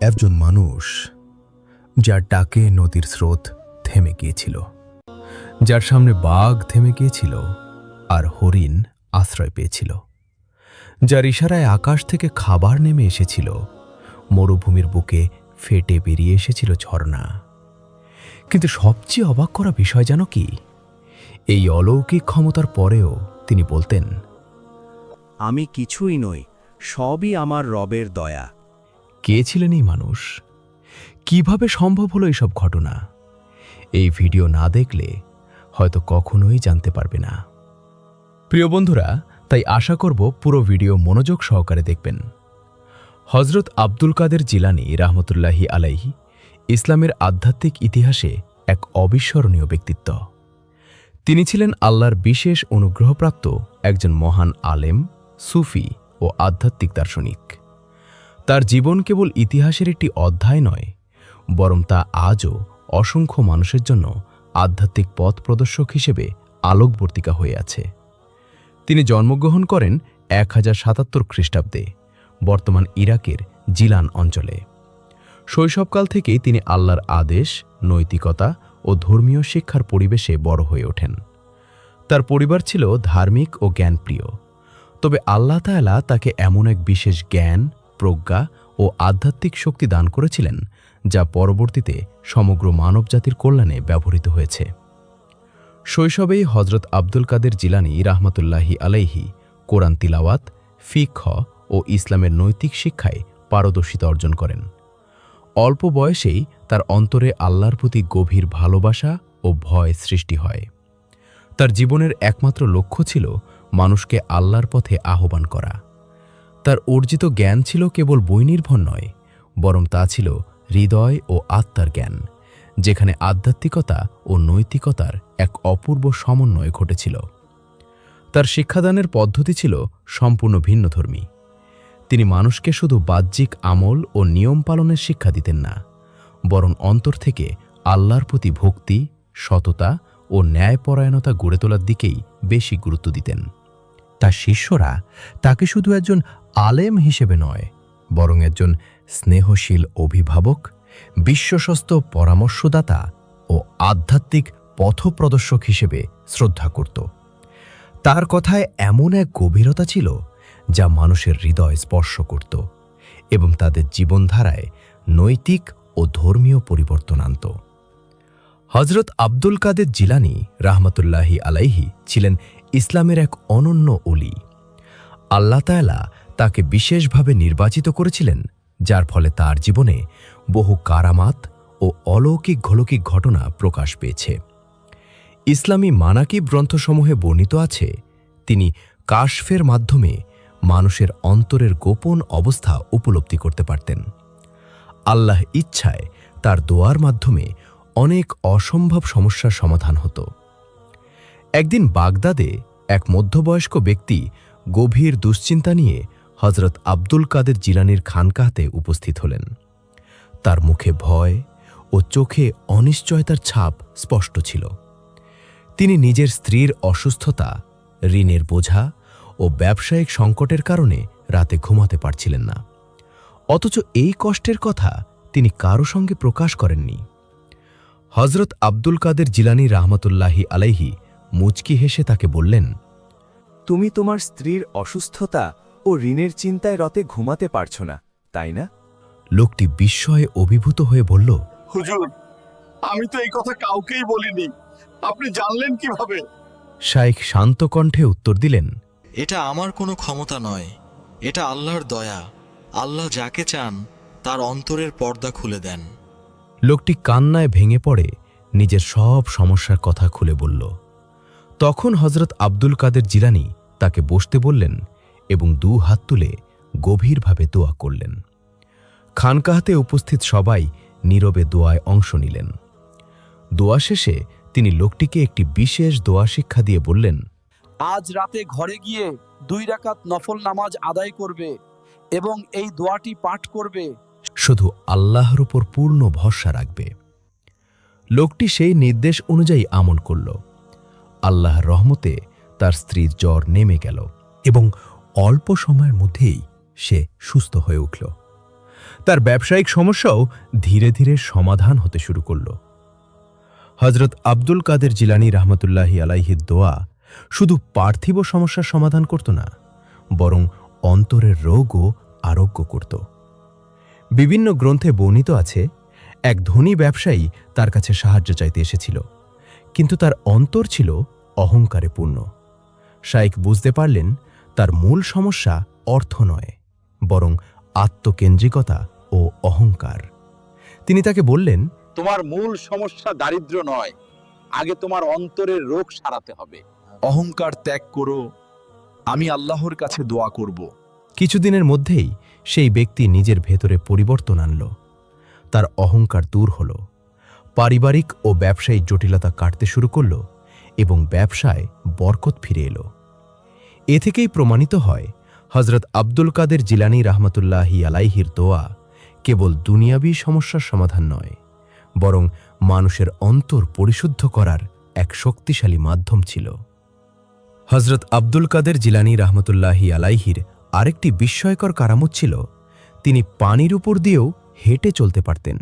একজন মানুষ, যার ডাকে নদীর স্রোত থেমে গিয়েছিল, যার সামনে বাঘ থেমে গিয়েছিল আর হরিণ আশ্রয় পেয়েছিল, যার ইশারায় আকাশ থেকে খাবার নেমে এসেছিল, মরুভূমির বুকে ফেটে বেরিয়ে এসেছিল ঝর্ণা। কিন্তু সবচেয়ে অবাক করা বিষয় জানো কি? এই অলৌকিক ক্ষমতার পরেও তিনি বলতেন, আমি কিছুই নই, সবই আমার রবের দয়া। কে ছিলেন এই মানুষ? কিভাবে সম্ভব হলো এইসব ঘটনা? এই ভিডিও না দেখলে হয়তো কখনোই জানতে পারবে না। প্রিয় বন্ধুরা, তাই আশা করব পুরো ভিডিও মনোযোগ সহকারে দেখবেন। হযরত আব্দুল কাদের জিলানী রাহমাতুল্লাহি আলাইহি ইসলামের আধ্যাত্মিক ইতিহাসে এক অবিস্মরণীয় ব্যক্তিত্ব। তিনি ছিলেন আল্লাহর বিশেষ অনুগ্রহপ্রাপ্ত একজন মহান আলেম, সুফি ও আধ্যাত্মিক দার্শনিক। তার জীবন কেবল ইতিহাসের একটি অধ্যায় নয়, বরং তা আজও অসংখ্য মানুষের জন্য আধ্যাত্মিক পথ প্রদর্শক হিসেবে আলোকবর্তিকা হয়ে আছে। তিনি জন্মগ্রহণ করেন 1077 খ্রিস্টাব্দে বর্তমান ইরাকের জিলান অঞ্চলে। শৈশবকাল থেকেই তিনি আল্লাহর আদেশ, নৈতিকতা ও ধর্মীয় শিক্ষার পরিবেশে বড় হয়ে ওঠেন। তার পরিবার ছিল ধার্মিক ও জ্ঞানপ্রিয়, তবে আল্লাহ তাআলা তাকে এমন এক বিশেষ জ্ঞান, প্রজ্ঞা ও আধ্যাত্মিক শক্তি দান করেছিলেন, যা পরবর্তীতে সমগ্র মানবজাতির কল্যাণে ব্যবহৃত হয়েছে। শৈশবেই হযরত আব্দুল কাদের জিলানী রাহমাতুল্লাহি আলাইহি কোরআন তিলাওয়াত, ফিকহ ও ইসলামের নৈতিক শিক্ষায় পারদর্শিতা অর্জন করেন। অল্প বয়সেই তার অন্তরে আল্লাহর প্রতি গভীর ভালোবাসা ও ভয় সৃষ্টি হয়। তার জীবনের একমাত্র লক্ষ্য ছিল মানুষকে আল্লাহর পথে আহ্বান করা। তার অর্জিত জ্ঞান ছিল কেবল বই নির্ভর নয়, বরং তা ছিল হৃদয় ও আত্মার জ্ঞান, যেখানে আধ্যাত্মিকতা ও নৈতিকতার এক অপূর্ব সমন্বয় ঘটেছিল। তার শিক্ষাদানের পদ্ধতি ছিল সম্পূর্ণ ভিন্নধর্মী। তিনি মানুষকে শুধু বাহ্যিক আমল ও নিয়ম পালনের শিক্ষা দিতেন না, বরং অন্তর থেকে আল্লাহর প্রতি ভক্তি, সততা ও ন্যায়পরায়ণতা গড়ে তোলার দিকেই বেশি গুরুত্ব দিতেন। তার শিষ্যরা তাকে শুধু একজন আলেম হিসেবে নয়, বরং একজন স্নেহশীল অভিভাবক, বিশ্বস্ত পরামর্শদাতা ও আধ্যাত্মিক পথপ্রদর্শক হিসেবে শ্রদ্ধা করত। তার কথায় এমন এক গভীরতা ছিল যা মানুষের হৃদয় স্পর্শ করত এবং তাদের জীবনধারায় নৈতিক ও ধর্মীয় পরিবর্তন আনত। হযরত আব্দুল কাদের জিলানী রাহমাতুল্লাহি আলাইহি ছিলেন ইসলামের এক অনন্য ওলি। আল্লাহ তাআলা তাকে বিশেষভাবে নির্বাচিত করেছিলেন, যার ফলে তার জীবনে বহু কারামাত ও অলৌকিক ঘটনা প্রকাশ পেয়েছে। ইসলামী মানাকিব গ্রন্থসমূহে বর্ণিত আছে, তিনি কাশফের মাধ্যমে মানুষের অন্তরের গোপন অবস্থা উপলব্ধি করতে পারতেন। আল্লাহ ইচ্ছায় তার দোয়ার মাধ্যমে অনেক অসম্ভব সমস্যার সমাধান হতো। একদিন বাগদাদে এক মধ্যবয়স্ক ব্যক্তি গভীর দুশ্চিন্তা নিয়ে হযরত আব্দুল কাদের জিলানীর খানকাহতে উপস্থিত হলেন। তার মুখে ভয় ও চোখে অনিশ্চয়তার ছাপ স্পষ্ট ছিল। তিনি নিজের স্ত্রীর অসুস্থতা, ঋণের বোঝা ও ব্যবসায়িক সংকটের কারণে রাতে ঘুমাতে পারছিলেন না। অথচ এই কষ্টের কথা তিনি কারো সঙ্গে প্রকাশ করেননি। হযরত আব্দুল কাদের জিলানী রাহমাতুল্লাহি আলাইহি মুচকি হেসে তাকে বললেন, তুমি তোমার স্ত্রীর অসুস্থতা ও ঋণের চিন্তায় রাতে ঘুমাতে পারছো না, তাই না? লোকটি বিস্ময়ে অভিভূত হয়ে বলল, হুজুর, আমি তো এই কথা কাউকেই বলিনি, আপনি জানলেন কিভাবে? শাইখ শান্ত কণ্ঠে উত্তর দিলেন, এটা আমার কোনো ক্ষমতা নয়, এটা আল্লাহর দয়া। আল্লাহ যাকে চান তার অন্তরের পর্দা খুলে দেন। লোকটি কান্নায় ভেঙে পড়ে নিজের সব সমস্যার কথা খুলে বলল। তখন হযরত আব্দুল কাদের জিলানী তাকে বসতে বললেন এবং 2 হাত তুলে গভীরভাবে দোয়া করলেন। খানকাহতে উপস্থিত সবাই নীরবে দোয়ায় অংশ নিলেন। দোয়া শেষে তিনি লোকটিকে একটি বিশেষ দোয়া শিক্ষা দিয়ে বললেন, আজ রাতে ঘরে গিয়ে 2 রাকাত নফল নামাজ আদায় করবে এবং এই দোয়াটি পাঠ করবে। শুধু আল্লাহর উপর পূর্ণ ভরসা রাখবে। লোকটি সেই নির্দেশ অনুযায়ী আমল করল। আল্লাহর রহমতে তার স্ত্রীর জ্বর নেমে গেল এবং অল্প সময়ের মধ্যেই সে সুস্থ হয়ে উঠল। তার ব্যবসায়িক সমস্যাও ধীরে ধীরে সমাধান হতে শুরু করল। হজরত আব্দুল কাদের জিলানী রহমতুল্লাহি আলাইহির দোয়া শুধু পার্থিব সমস্যার সমাধান করত না, বরং অন্তরের রোগও আরোগ্য করত। বিভিন্ন গ্রন্থে বর্ণিত আছে, এক ধনী ব্যবসায়ী তার কাছে সাহায্য চাইতে এসেছিল, কিন্তু তার অন্তর ছিল অহংকারে পূর্ণ। শাইখ বুঝতে পারলেন তার মূল সমস্যা অর্থ নয়, বরং আত্মকেন্দ্রিকতা ও অহংকার। তিনি তাকে বললেন, তোমার মূল সমস্যা দারিদ্র্য নয়, আগে তোমার অন্তরের রোগ সারাতে হবে। অহংকার ত্যাগ করো, আমি আল্লাহর কাছে দোয়া করব। কিছুদিনের মধ্যেই সেই ব্যক্তি নিজের ভেতরে পরিবর্তন আনল। তার অহংকার দূর হল, পারিবারিক ও ব্যবসায়িক জটিলতা কাটতে শুরু করল এবং ব্যবসায় বরকত ফিরে এলো। এ থেকেই প্রমাণিত হয় হজরত আব্দুল কাদের জিলানী রহমতুল্লাহি আলাইহির দোয়া কেবল দুনিয়াবী সমস্যার সমাধান নয়, বরং মানুষের অন্তর পরিশুদ্ধ করার এক শক্তিশালী মাধ্যম ছিল। হজরত আব্দুল কাদের জিলানী রহমতুল্লাহি আলাইহির আরেকটি বিস্ময়কর কারামত ছিল, তিনি পানির উপর দিয়েও হেঁটে চলতে পারতেন।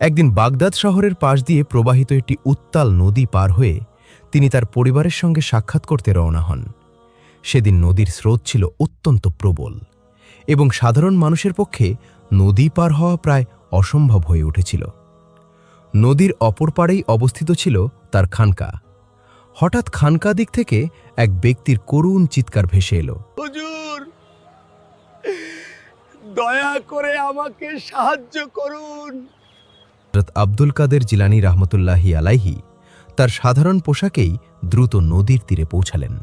একদিন বাগদাদ শহরের পাশ দিয়ে প্রবাহিত একটি উত্তাল নদী পার হয়ে তিনি তার পরিবারের সঙ্গে সাক্ষাৎ করতে রওনা হন। সেদিন নদীর স্রোত ছিল অত্যন্ত প্রবল এবং সাধারণ মানুষের পক্ষে নদী পার হওয়া প্রায় অসম্ভব হয়ে উঠেছিল। নদীর অপর পাড়েই অবস্থিত ছিল তার খানকা। হঠাৎ খানকা দিক থেকে এক ব্যক্তির করুণ চিৎকার ভেসে এলো, হুজুর, দয়া করে আমাকে সাহায্য করুন। হযরত আব্দুল কাদের জিলানী রহমতুল্লাহি আলাইহি তার সাধারণ পোশাকেই দ্রুত নদীর তীরে পৌঁছালেন।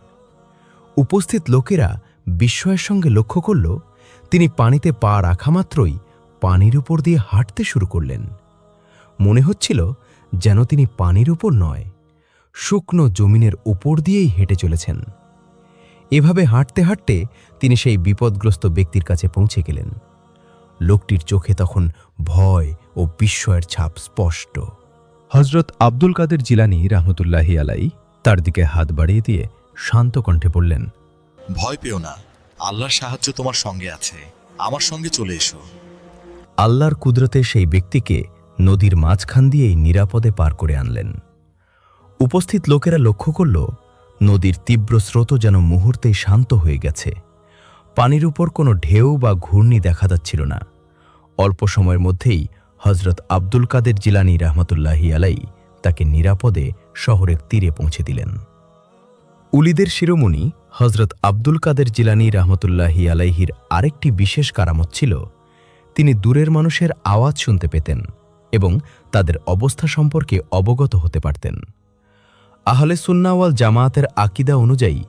উপস্থিত লোকেরা বিস্ময়ের সঙ্গে লক্ষ্য করল, তিনি পানিতে পা রাখা মাত্রই পানির উপর দিয়ে হাঁটতে শুরু করলেন। মনে হচ্ছিল যেন তিনি পানির উপর নয়, শুকনো জমিনের উপর দিয়েই হেঁটে চলেছেন। এভাবে হাঁটতে হাঁটতে তিনি সেই বিপদগ্রস্ত ব্যক্তির কাছে পৌঁছে গেলেন। লোকটির চোখে তখন ভয় ও বিস্ময়ের ছাপ স্পষ্ট। হজরত আব্দুল কাদের জিলানী রহমতুল্লাহি আলাই তার দিকে হাত বাড়িয়ে দিয়ে শান্ত কণ্ঠে বললেন, ভয় পেও না, আল্লাহর সাহায্য তোমার সঙ্গে আছে, আমার সঙ্গে চলে এসো। আল্লাহর কুদরতে সেই ব্যক্তিকে নদীর মাঝখান দিয়েই নিরাপদে পার করে আনলেন। উপস্থিত লোকেরা লক্ষ্য করল, নদীর তীব্র স্রোত যেন মুহূর্তেই শান্ত হয়ে গেছে। পানির উপর কোনো ঢেউ বা ঘূর্ণি দেখা যাচ্ছিল না। অল্প সময়ের মধ্যেই হজরত আব্দুল কাদের জিলানী রহমতুল্লাহি আলাই তাকে নিরাপদে শহরের তীরে পৌঁছে দিলেন। উলিদের শিরোমণি হজরত আব্দুল কাদের জিলানী রহমতুল্লাহি আলাইহির আরেকটি বিশেষ কারামত ছিল, তিনি দূরের মানুষের আওয়াজ শুনতে পেতেন এবং তাদের অবস্থা সম্পর্কে অবগত হতে পারতেন। আহলে সুন্নাহ ওয়াল জামায়াতের আকীদা অনুযায়ী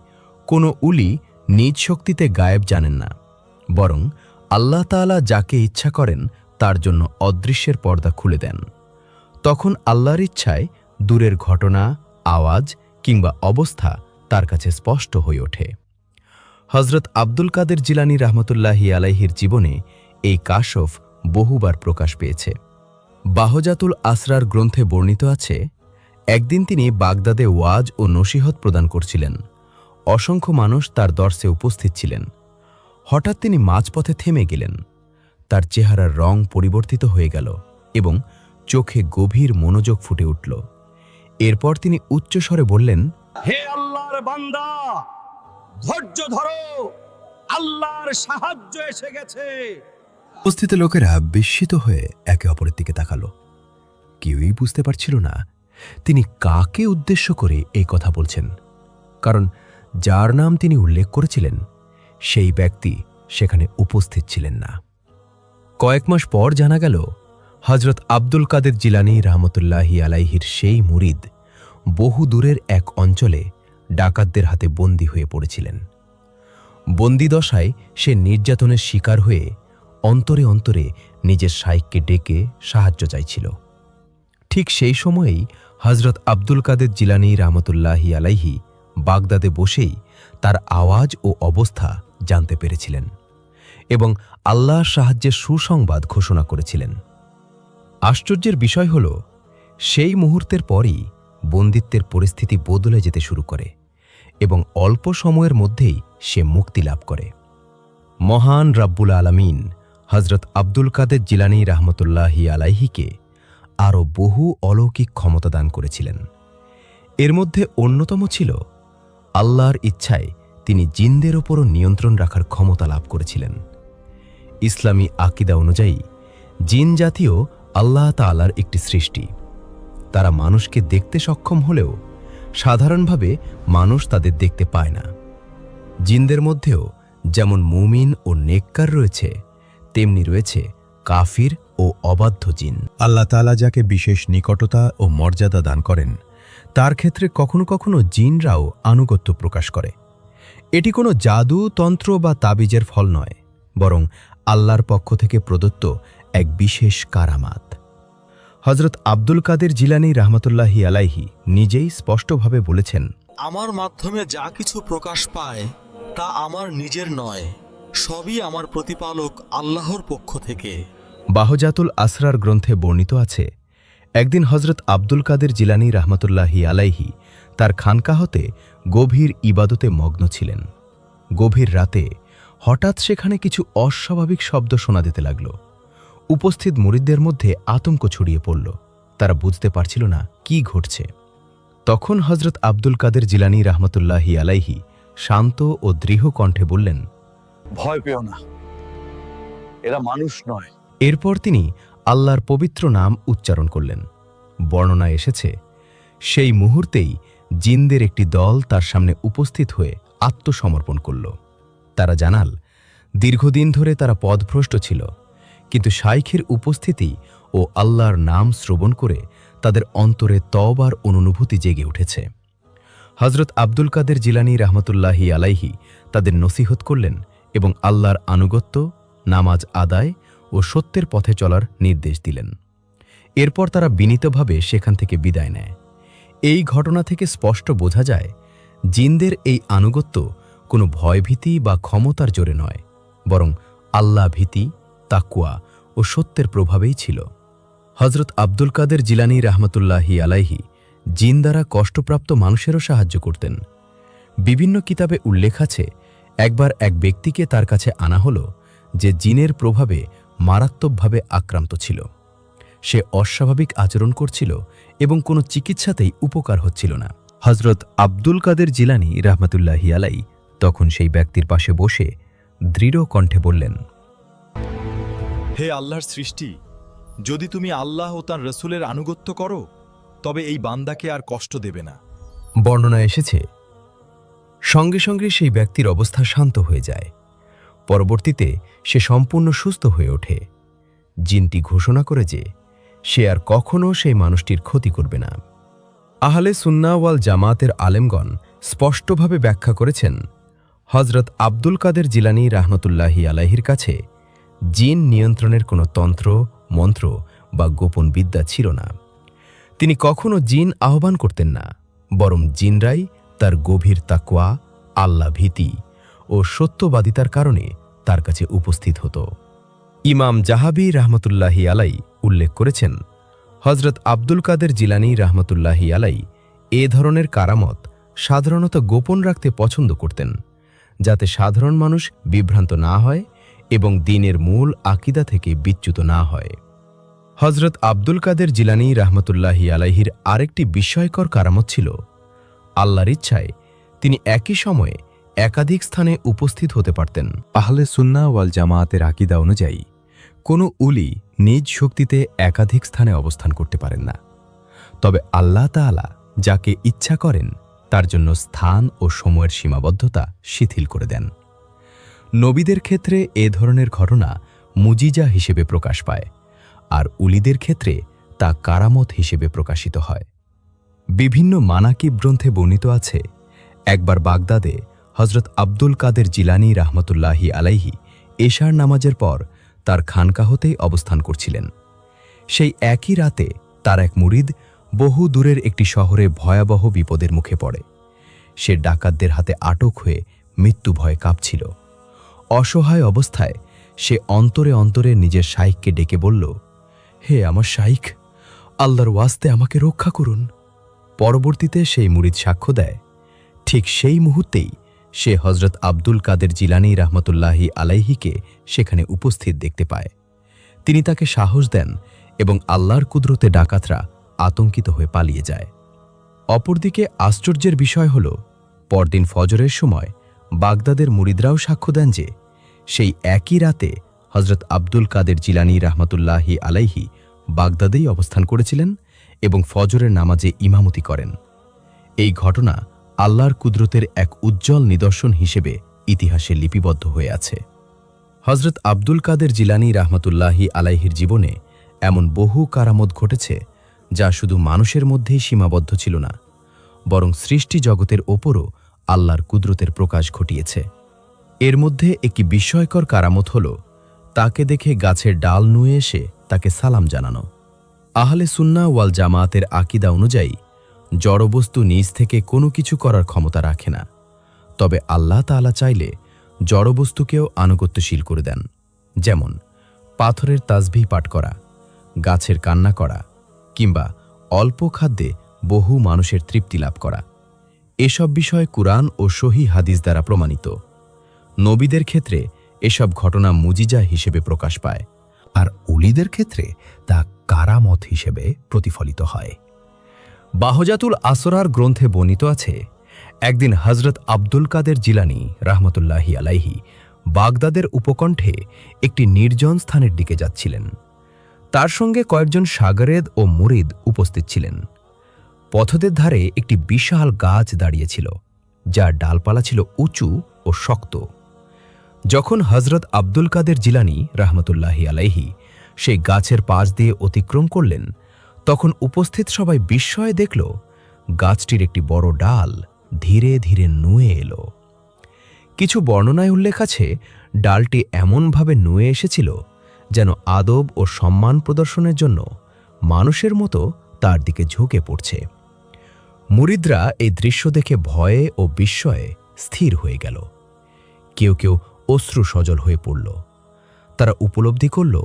কোনো উলি নিজ শক্তিতে গায়েব জানেন না, বরং আল্লাহ তাআলা যাকে ইচ্ছা করেন তার জন্য অদৃশ্যের পর্দা খুলে দেন। তখন আল্লাহর ইচ্ছায় দূরের ঘটনা, আওয়াজ কিংবা অবস্থা তার কাছে স্পষ্ট হয়ে ওঠে। হজরত আব্দুল কাদের জিলানী রহমতুল্লাহি আলাইহির জীবনে এই কাশফ বহুবার প্রকাশ পেয়েছে। বাহজাতুল আসরার গ্রন্থে বর্ণিত আছে, একদিন তিনি বাগদাদে ওয়াজ ও নসিহত প্রদান করছিলেন। অসংখ্য মানুষ তার দর্শে উপস্থিত ছিলেন। হঠাৎ তিনি মাঝপথে থেমে গেলেন। তার চেহারার রং পরিবর্তিত হয়ে গেল এবং চোখে গভীর মনোযোগ ফুটে উঠল। এরপর তিনি উচ্চস্বরে বললেন, হে আল্লাহর বান্দা, ধৈর্য ধরো, আল্লাহর সাহায্য এসে গেছে। উপস্থিত লোকেরা বিস্মিত হয়ে একে অপরের দিকে তাকালো। কেউই বুঝতে পারছিল না তিনি কাকে উদ্দেশ্য করে এই কথা বলছেন, কারণ যার নাম তিনি উল্লেখ করেছিলেন সেই ব্যক্তি সেখানে উপস্থিত ছিলেন না। কয়েক মাস পর জানা গেল, হজরত আব্দুল কাদের জিলানী রহমতুল্লাহি আলাইহির সেই মুরিদ বহু দূরের এক অঞ্চলে ডাকাতদের হাতে বন্দী হয়ে পড়েছিলেন। বন্দিদশায় সে নির্যাতনের শিকার হয়ে অন্তরে অন্তরে নিজের শাইখকে ডেকে সাহায্য চাইছিল। ঠিক সেই সময়েই হজরত আব্দুল কাদের জিলানী রহমতুল্লাহি আলাইহি বাগদাদে বসেই তার আওয়াজ ও অবস্থা জানতে পেরেছিলেন এবং আল্লাহর সাহায্যের সুসংবাদ ঘোষণা করেছিলেন। আশ্চর্যের বিষয় হল, সেই মুহূর্তের পরই বন্দিত্বের পরিস্থিতি বদলে যেতে শুরু করে এবং অল্প সময়ের মধ্যেই সে মুক্তি লাভ করে। মহান রাব্বুল আলামিন হজরত আব্দুল কাদের জিলানী রাহমতুল্লাহি আলাইহিকে আরও বহু অলৌকিক ক্ষমতা দান করেছিলেন। এর মধ্যে অন্যতম ছিল আল্লাহর ইচ্ছায় তিনি জিনদের ওপরও নিয়ন্ত্রণ রাখার ক্ষমতা লাভ করেছিলেন। ইসলামী আকিদা অনুযায়ী জিন জাতীয় আল্লাহ তাআলার একটি সৃষ্টি। তারা মানুষকে দেখতে সক্ষম হলেও সাধারণভাবে মানুষ তাদের দেখতে পায় না। জিনদের মধ্যেও যেমন মুমিন ও নেককার রয়েছে, তেমনি রয়েছে কাফির ও অবাধ্য জিন। আল্লাহ তাআলা যাকে বিশেষ নিকটতা ও মর্যাদা দান করেন, তার ক্ষেত্রে কখনো কখনো জিনরাও আনুগত্য প্রকাশ করে। এটি কোনো জাদু, তন্ত্র বা তাবিজের ফল নয়, বরং আল্লাহর পক্ষ থেকে প্রদত্ত এক বিশেষ কারামাত। হজরত আব্দুল কাদের জিলানী রাহমাতুল্লাহি আলাইহি নিজেই স্পষ্টভাবে বলেছেন, আমার মাধ্যমে যা কিছু প্রকাশ পায় তা আমার নিজের নয়, সবই আমার প্রতিপালক আল্লাহর পক্ষ থেকে। বাহজাতুল আসরার গ্রন্থে বর্ণিত আছে, একদিন হজরত আব্দুল কাদের জিলানী রাহমাতুল্লাহি আলাইহি তার খানকাহতে গভীর ইবাদতে মগ্ন ছিলেন। গভীর রাতে হঠাৎ সেখানে কিছু অস্বাভাবিক শব্দ শোনা যেতে লাগল। উপস্থিত মুরিদদের মধ্যে আতঙ্ক ছড়িয়ে পড়ল। তারা বুঝতে পারছিল না কি ঘটছে। তখন হজরত আব্দুল কাদের জিলানী রাহমাতুল্লাহি আলাইহি শান্ত ও দৃঢ় কণ্ঠে বললেন, ভয় পেও না, এরা মানুষ নয়। এরপর তিনি আল্লাহর পবিত্র নাম উচ্চারণ করলেন। বর্ণনায় এসেছে, সেই মুহূর্তেই জিনদের একটি দল তার সামনে উপস্থিত হয়ে আত্মসমর্পণ করল। তারা জানাল, দীর্ঘদিন ধরে তারা পথভ্রষ্ট ছিল, কিন্তু শাইখের উপস্থিতি ও আল্লাহর নাম শ্রবণ করে তাদের অন্তরে তওবার অনুভূতি জেগে উঠেছে। হজরত আব্দুল কাদের জিলানী রাহমাতুল্লাহি আলাইহি তাদের নসিহত করলেন এবং আল্লাহর আনুগত্য, নামাজ আদায় ও সত্যের পথে চলার নির্দেশ দিলেন। এরপর তারা বিনীতভাবে সেখান থেকে বিদায় নেয়। এই ঘটনা থেকে স্পষ্ট বোঝা যায়, জিনদের এই আনুগত্য কোনো ভয়ভীতি বা ক্ষমতার জোরে নয়, বরং আল্লাহ ভীতি, তাকওয়া ও সত্যের প্রভাবেই ছিল। হজরত আব্দুল কাদের জিলানী রাহমাতুল্লাহি আলাইহি জিন দ্বারা কষ্টপ্রাপ্ত মানুষেরও সাহায্য করতেন। বিভিন্ন কিতাবে উল্লেখ আছে, একবার এক ব্যক্তিকে তার কাছে আনা হলো যে জিনের প্রভাবে মারাত্মকভাবে আক্রান্ত ছিল। সে অস্বাভাবিক আচরণ করছিল এবং কোনো চিকিৎসাতেই উপকার হচ্ছিল না। হজরত আব্দুল কাদের জিলানী রাহমাতুল্লাহি আলাই তখন সেই ব্যক্তির পাশে বসে দৃঢ় কণ্ঠে বললেন, হে আল্লাহর সৃষ্টি, যদি তুমি আল্লাহ ও তাঁর রসুলের আনুগত্য করো, তবে এই বান্দাকে আর কষ্ট দেবে না। বর্ণনা এসেছে, সঙ্গে সঙ্গে সেই ব্যক্তির অবস্থা শান্ত হয়ে যায়। পরবর্তীতে সে সম্পূর্ণ সুস্থ হয়ে ওঠে। জিনটি ঘোষণা করে যে সে আর কখনো সেই মানুষটির ক্ষতি করবে না। আহলে সুন্নাহ ওয়াল জামাতের আলেমগণ স্পষ্টভাবে ব্যাখ্যা করেছেন, হজরত আব্দুল কাদের জিলানী রাহমাতুল্লাহি আলাইহির কাছে জিন নিয়ন্ত্রণের কোনো তন্ত্র, মন্ত্র বা গোপন বিদ্যা ছিল না। তিনি কখনো জিন আহ্বান করতেন না, বরং জিনরাই তার গভীর তাকওয়া, আল্লাহ ভীতি ও সত্যবাদিতার কারণে তার কাছে উপস্থিত হতো। ইমাম জাহাবি রাহমাতুল্লাহি আলাই উল্লেখ করেছেন, হজরত আব্দুল কাদের জিলানী রাহমাতুল্লাহি আলাই এ ধরনের কারামত সাধারণত গোপন রাখতে পছন্দ করতেন, যাতে সাধারণ মানুষ বিভ্রান্ত না হয় এবং দ্বীনের মূল আকিদা থেকে বিচ্যুত না হয়। হজরত আব্দুল কাদের জিলানী রাহমাতুল্লাহি আলাইহির আরেকটি বিস্ময়কর কারামত ছিল, আল্লাহর ইচ্ছায় তিনি একই সময়ে একাধিক স্থানে উপস্থিত হতে পারতেন। আহলে সুন্নাহ ওয়াল জামাতের আকিদা অনুযায়ী কোনো উলি নিজ শক্তিতে একাধিক স্থানে অবস্থান করতে পারেন না, তবে আল্লাহ তাআলা যাকে ইচ্ছা করেন তার জন্য স্থান ও সময়ের সীমাবদ্ধতা শিথিল করে দেন। নবীদের ক্ষেত্রে এ ধরনের ঘটনা মুজিজা হিসেবে প্রকাশ পায়, আর উলিদের ক্ষেত্রে তা কারামত হিসেবে প্রকাশিত হয়। বিভিন্ন মানাকিব গ্রন্থে বর্ণিত আছে, একবার বাগদাদে হজরত আব্দুল কাদের জিলানী রাহমাতুল্লাহি আলাইহি এশার নামাজের পর তার খানকাহতেই অবস্থান করছিলেন। সেই একই রাতে তার এক মুরিদ বহু দূরের একটি শহরে ভয়াবহ বিপদের মুখে পড়ে। সে ডাকাতদের হাতে আটক হয়ে মৃত্যু ভয়ে কাঁপছিল। অসহায় অবস্থায় সে অন্তরে অন্তরে নিজের শাইখকে ডেকে বলল, হে আমার শাইখ, আল্লাহর ওয়াস্তে আমাকে রক্ষা করুন। পরবর্তীতে সেই মুরিদ সাক্ষ্য দেয়, ঠিক সেই মুহূর্তেই সে হজরত আব্দুল কাদের জিলানী রাহমাতুল্লাহি আলাইহিকে সেখানে উপস্থিত দেখতে পায়। তিনি তাকে সাহস দেন এবং আল্লাহর কুদরতে ডাকাতরা আতঙ্কিত হয়ে পালিয়ে যায়। অপরদিকে আশ্চর্যের বিষয় হল, পরদিন ফজরের সময় বাগদাদের মুরিদরাও সাক্ষ্য দেন যে সেই একই রাতে হজরত আব্দুল কাদের জিলানী রাহমাতুল্লাহি আলাইহি বাগদাদেই অবস্থান করেছিলেন এবং ফজরের নামাজে ইমামতি করেন। এই ঘটনা আল্লাহর কুদরতের এক উজ্জ্বল নিদর্শন হিসেবে ইতিহাসে লিপিবদ্ধ হয়ে আছে। হজরত আব্দুল কাদের জিলানী রাহমাতুল্লাহি আলাইহির জীবনে এমন বহু কারামত ঘটেছে যা শুধু মানুষের মধ্যেই সীমাবদ্ধ ছিল না, বরং সৃষ্টি জগতের ওপরও আল্লাহর কুদরতের প্রকাশ ঘটিয়েছে। এর মধ্যে একটি বিস্ময়কর কারামত হল তাকে দেখে গাছের ডাল নুয়ে এসে তাকে সালাম জানানো। আহলে সুন্নাহ ওয়াল জামায়াতের আকীদা অনুযায়ী জড়বস্তু নিজ থেকে কোনো কিছু করার ক্ষমতা রাখে না, তবে আল্লাহ তাআলা চাইলে জড়বস্তুকেও আনুগত্যশীল করে দেন। যেমন পাথরের তাসবিহ পাঠ করা, গাছের কান্না করা, কিংবা অল্প খাদ্যে বহু মানুষের তৃপ্তি লাভ করা। এসব বিষয় কুরআন ও সহিহ হাদিস দ্বারা প্রমাণিত। নবীদের ক্ষেত্রে এসব ঘটনা মুজিজা হিসেবে প্রকাশ পায়, আর ওলিদের ক্ষেত্রে তা কারামত হিসেবে প্রতিফলিত হয়। বাহজাতুল আসরার গ্রন্থে বর্ণিত আছে, একদিন হজরত আব্দুল কাদের জিলানী রাহমাতুল্লাহি আলাইহি বাগদাদের উপকণ্ঠে একটি নির্জন স্থানের দিকে যাচ্ছিলেন। তার সঙ্গে কয়েকজন শাগরেদ ও মুরিদ উপস্থিত ছিলেন। পথদের ধারে একটি বিশাল গাছ দাঁড়িয়েছিল, যার ডালপালা ছিল উঁচু ও শক্ত। যখন হজরত আব্দুল কাদের জিলানী রাহমাতুল্লাহি আলাইহি সেই গাছের পাশ দিয়ে অতিক্রম করলেন, তখন উপস্থিত সবাই বিস্ময়ে দেখল গাছটির একটি বড় ডাল ধীরে ধীরে নুয়ে এলো। কিছু বর্ণনায় উল্লেখ আছে, ডালটি এমনভাবে নুয়ে এসেছিল যেন আদব ও সম্মান প্রদর্শনের জন্য মানুষের মতো তার দিকে ঝুঁকে পড়ছে। মুরিদরা এই দৃশ্য দেখে ভয়ে ও বিস্ময়ে স্থির হয়ে গেল। কেউ কেউ অশ্রু সজল হয়ে পড়ল। তারা উপলব্ধি করল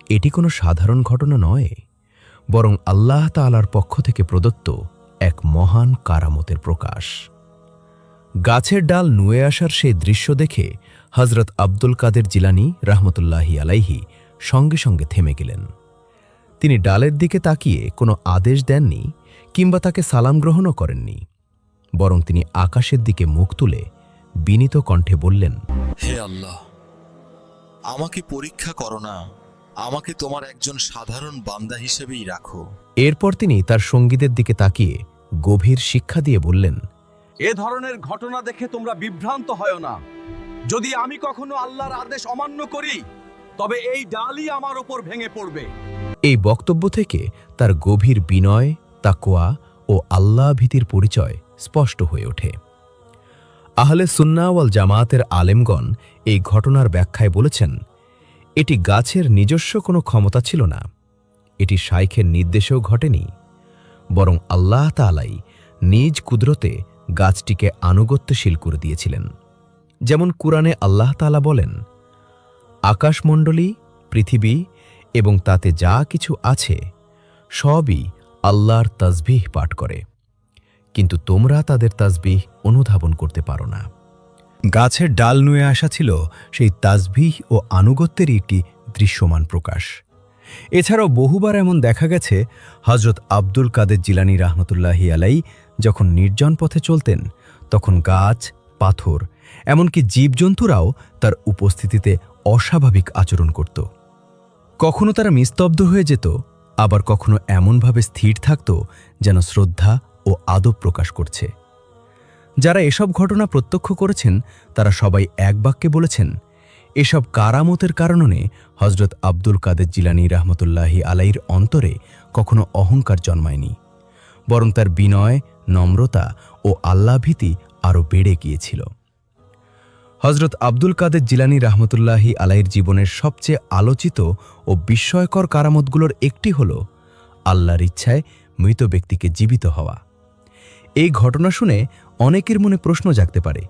এটি কোনো সাধারণ ঘটনা নয়, বরং আল্লাহ তাআলার পক্ষ থেকে প্রদত্ত এক মহান কারামতের প্রকাশ। গাছের ডাল নুয়ে আসার সেই দৃশ্য দেখে হজরত আব্দুল কাদের জিলানী রাহমাতুল্লাহি আলাইহি সঙ্গে সঙ্গে থেমে গেলেন। তিনি ডালের দিকে তাকিয়ে কোনো আদেশ দেননি কিংবা তাকে সালাম গ্রহণও করেননি, বরং তিনি আকাশের দিকে মুখ তুলে বিনীত কণ্ঠে বললেন, হে আল্লাহ, আমাকে পরীক্ষা করো না, আমাকে তোমার একজন সাধারণ বান্দা হিসেবেই রাখো। এরপর তিনি তার সঙ্গীদের দিকে তাকিয়ে গভীর শিক্ষা দিয়ে বললেন, এ ধরনের ঘটনা দেখে তোমরা বিভ্রান্ত হয় না। যদি আমি কখনো আল্লাহর আদেশ অমান্য করি, তবে এই ডালই আমার উপর ভেঙে পড়বে। এই বক্তব্য থেকে তার গভীর বিনয়, তাকওয়া ও আল্লাহ ভীতির পরিচয় স্পষ্ট হয়ে ওঠে। আহলে সুন্নাহ ওয়াল জামায়াতের আলেমগণ এই ঘটনার ব্যাখ্যায় বলেছেন, এটি গাছের নিজস্ব কোনো ক্ষমতা ছিল না, এটি শাইখের নির্দেশেও ঘটেনি, বরং আল্লাহ তাআলাই নিজ কুদরতে গাছটিকে আনুগত্যশীল করে দিয়েছিলেন। যেমন কুরআনে আল্লাহ তাআলা বলেন, আকাশমণ্ডলী, পৃথিবী এবং তাতে যা কিছু আছে সবই আল্লাহর তাসবিহ পাঠ করে, কিন্তু তোমরা তাদের তাসবিহ অনুধাবন করতে পারো না। গাছের ডাল নুয়ে আসা ছিল সেই তাসবিহ ও আনুগত্যেরই একটি দৃশ্যমান প্রকাশ। এছাড়াও বহুবার এমন দেখা গেছে, হজরত আব্দুল কাদের জিলানী রাহমাতুল্লাহি আলাইহি যখন নির্জন পথে চলতেন, তখন গাছ, পাথর, এমনকি জীবজন্তুরাও তার উপস্থিতিতে অস্বাভাবিক আচরণ করত। কখনো তারা নিস্তব্ধ হয়ে যেত, আবার কখনো এমনভাবে স্থির থাকত যেন শ্রদ্ধা ও আদব প্রকাশ করছে। যারা এসব ঘটনা প্রত্যক্ষ করেছেন তারা সবাই এক বাক্যে বলেছেন, এসব কারামতের কারণে হজরত আব্দুল কাদের জিলানী রাহমাতুল্লাহি আলাইহির অন্তরে কখনো অহংকার জন্মায়নি, বরং তার বিনয়, নম্রতা ও আল্লাহভীতি আরও বেড়ে গিয়েছিল। হজরত আব্দুল কাদের জিলানী রাহমাতুল্লাহি আলাইহির জীবনের সবচেয়ে আলোচিত ও বিস্ময়কর কারামতগুলোর একটি হল আল্লাহর ইচ্ছায় মৃত ব্যক্তিকে জীবিত হওয়া। এই ঘটনা শুনে অনেকের মনে প্রশ্ন জাগতে পারে,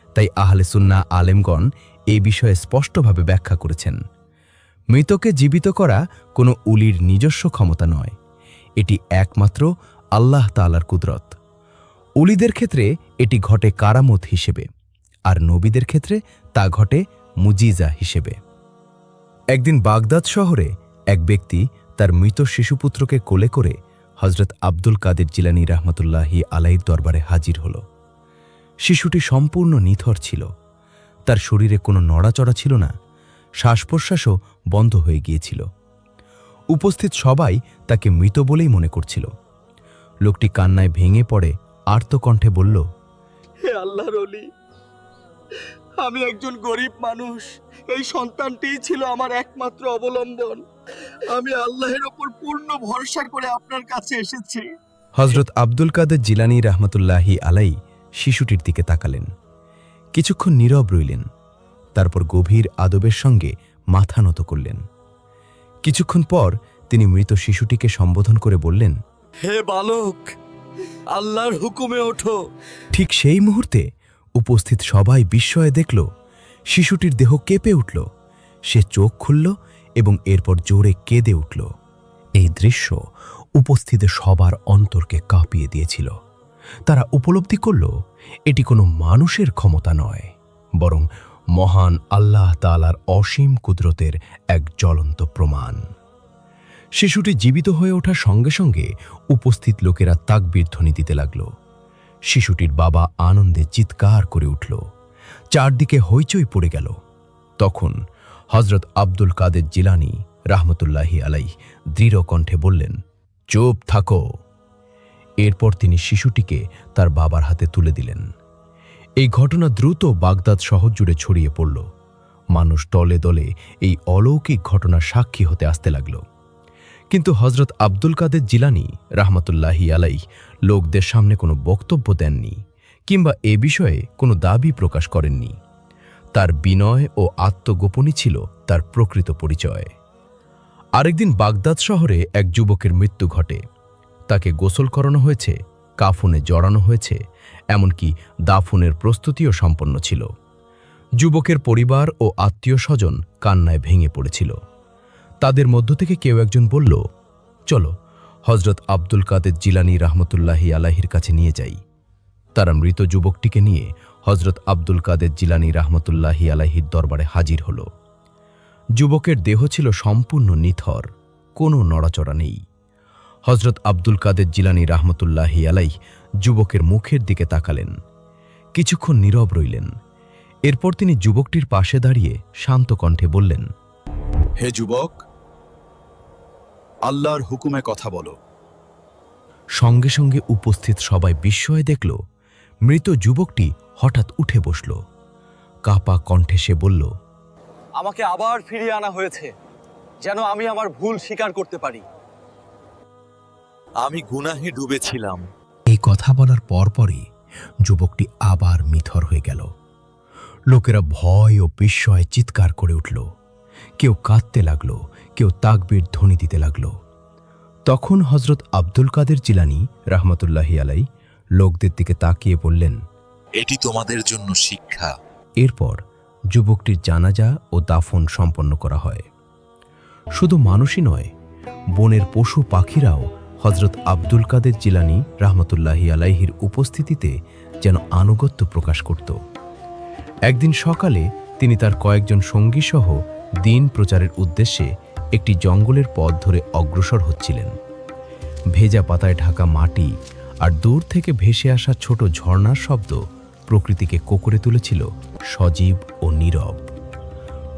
তাই আহলে সুন্নাহ আলেমগণ এই বিষয়ে স্পষ্টভাবে ব্যাখ্যা করেছেন। মৃতকে জীবিত করা কোনো উলির নিজস্ব ক্ষমতা নয়, এটি একমাত্র আল্লাহ তাআলার কুদরত। উলিদের ক্ষেত্রে এটি ঘটে কারামত হিসেবে, আর নবীদের ক্ষেত্রে তা ঘটে মুজিজা হিসেবে। একদিন বাগদাদ শহরে এক ব্যক্তি তার মৃত শিশুপুত্রকে কোলে করে হজরত আব্দুল কাদের জিলানী রহমতুল্লাহি আলাইহির দরবারে হাজির হল। শিশুটি সম্পূর্ণ নিথর ছিল, তার শরীরে কোনো নড়াচড়া ছিল না, শ্বাস প্রশ্বাসও বন্ধ হয়ে গিয়েছিল। উপস্থিত সবাই তাকে মৃত বলেই মনে করছিল। লোকটি কান্নায় ভেঙে পড়ে আর্তকণ্ঠে বলল, হে আল্লাহর ওলি, আমি একজন গরিব মানুষ, এই সন্তানটিই ছিল আমার একমাত্র অবলম্বন। আমি আল্লাহর ওপর পূর্ণ ভরসা করে আপনার কাছে এসেছি। হজরত আব্দুল কাদের জিলানী রহমতুল্লাহি আলাই শিশুটির দিকে তাকালেন, কিছুক্ষণ নীরব রইলেন, তারপর গভীর আদবের সঙ্গে মাথা নত করলেন। কিছুক্ষণ পর তিনি মৃত শিশুটিকে সম্বোধন করে বললেন, হে বালক, আল্লাহর হুকুমে ওঠো। ঠিক সেই মুহূর্তে উপস্থিত সবাই বিস্ময়ে দেখল শিশুটির দেহ কেঁপে উঠল, সে চোখ খুলল এবং এরপর জোরে কেঁদে উঠল। এই দৃশ্য উপস্থিত সবার অন্তরকে কাঁপিয়ে দিয়েছিল। তারা উপলব্ধি করল এটি কোনো মানুষের ক্ষমতা নয়, বরং মহান আল্লাহ তাআলার অসীম কুদরতের এক জ্বলন্ত প্রমাণ। শিশুটি জীবিত হয়ে ওঠার সঙ্গে সঙ্গে উপস্থিত লোকেরা তাকবীর ধ্বনি দিতে লাগল। শিশুটির বাবা আনন্দে চিৎকার করে উঠল, চারদিকে হইচই পড়ে গেল। তখন হজরত আব্দুল কাদের জিলানী রহমতুল্লাহি আলাইহি দৃঢ় কণ্ঠে বললেন, চুপ থাকো। এরপর তিনি শিশুটিকে তার বাবার হাতে তুলে দিলেন। এই ঘটনা দ্রুত বাগদাদ শহর জুড়ে ছড়িয়ে পড়ল। মানুষ দলে দলে এই অলৌকিক ঘটনার সাক্ষী হতে আসতে লাগল। কিন্তু হজরত আব্দুল কাদের জিলানী রহমতুল্লাহি আলাইহি লোকদের সামনে কোনো বক্তব্য দেননি কিংবা এ বিষয়ে কোনো দাবি প্রকাশ করেননি। তার বিনয় ও আত্মগোপনই ছিল তার প্রকৃত পরিচয়। আরেকদিন বাগদাদ শহরে এক যুবকের মৃত্যু ঘটে। তাকে গোসল করানো হয়েছে, কাফনে জড়ানো হয়েছে, এমনকি দাফনের প্রস্তুতিও সম্পন্ন ছিল। যুবকের পরিবার ও আত্মীয় স্বজন কান্নায় ভেঙে পড়েছিল। তাদের মধ্য থেকে কেউ একজন বলল, চলো হজরত আব্দুল কাদের জিলানী রহমতুল্লাহি আলাইহির কাছে নিয়ে যাই। তারা মৃত যুবকটিকে নিয়ে হজরত আব্দুল কাদের জিলানী রহমতুল্লাহি আলাইহির দরবারে হাজির হল। যুবকের দেহ ছিল সম্পূর্ণ নিথর, কোনো নড়াচড়া নেই। হজরত আব্দুল কাদের জিলানী রহমতুল্লাহি আলাইহি যুবকের মুখের দিকে তাকালেন, কিছুক্ষণ নীরব রইলেন। এরপর তিনি যুবকটির পাশে দাঁড়িয়ে শান্ত কণ্ঠে বললেন, হে যুবক, আল্লাহর হুকুমে কথা বলো। সঙ্গে সঙ্গে উপস্থিত সবাই বিস্ময়ে দেখল মৃত যুবকটি হঠাৎ উঠে বসল। কাপা কণ্ঠে সে বলল, আমাকে আবার ফিরিয়ে আনা হয়েছে যেন আমি আমার ভুল স্বীকার করতে পারি। আমি গুনাহে ডুবেছিলাম। এই কথা বলার পরপরই যুবকটি আবার মিথর হয়ে গেল। লোকেরা ভয় ও বিস্ময়ে চিৎকার করে উঠল। কেউ কাঁদতে লাগল, কেউ তাকবীর ধ্বনি দিতে লাগল। তখন হজরত আব্দুল কাদের জিলানী রহমতুল্লাহি আলাইহি লোকদের দিকে তাকিয়ে বললেন, এটি তোমাদের জন্য শিক্ষা। এরপর যুবকটির জানাজা ও দাফন সম্পন্ন করা হয়। শুধু মানুষই নয়, বনের পশু পাখিরাও হজরত আব্দুল কাদের জিলানী রহমতুল্লাহি আলাইহির উপস্থিতিতে যেন আনুগত্য প্রকাশ করত। একদিন সকালে তিনি তার কয়েকজন সঙ্গী সহ দ্বীন প্রচারের উদ্দেশ্যে একটি জঙ্গলের পথ ধরে অগ্রসর হচ্ছিলেন। ভেজা পাতায় ঢাকা মাটি আর দূর থেকে ভেসে আসা ছোট ঝর্ণার শব্দ প্রকৃতিকে কোকড়ে তুলেছিল সজীব ও নীরব।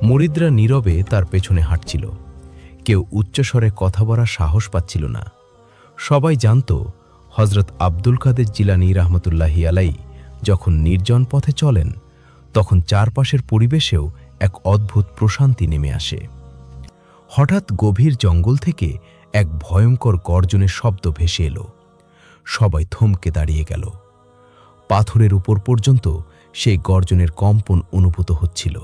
মুরিদরা নীরবে তার পেছনে হাঁটছিল। কেউ উচ্চস্বরে কথা বলার সাহস পাচ্ছিল না। সবাই জানত হজরত আব্দুল কাদের জিলানী রহমতুল্লাহি আলাইহি যখন নির্জন পথে চলেন, তখন চারপাশের পরিবেশেও এক অদ্ভুত প্রশান্তি নেমে আসে। হঠাৎ গভীর জঙ্গল থেকে এক ভয়ঙ্কর গর্জনের শব্দ ভেসে এলো। সবাই থমকে দাঁড়িয়ে গেল। পাথরের উপর পর্যন্ত সেই গর্জনের কম্পন অনুভূত হচ্ছিল।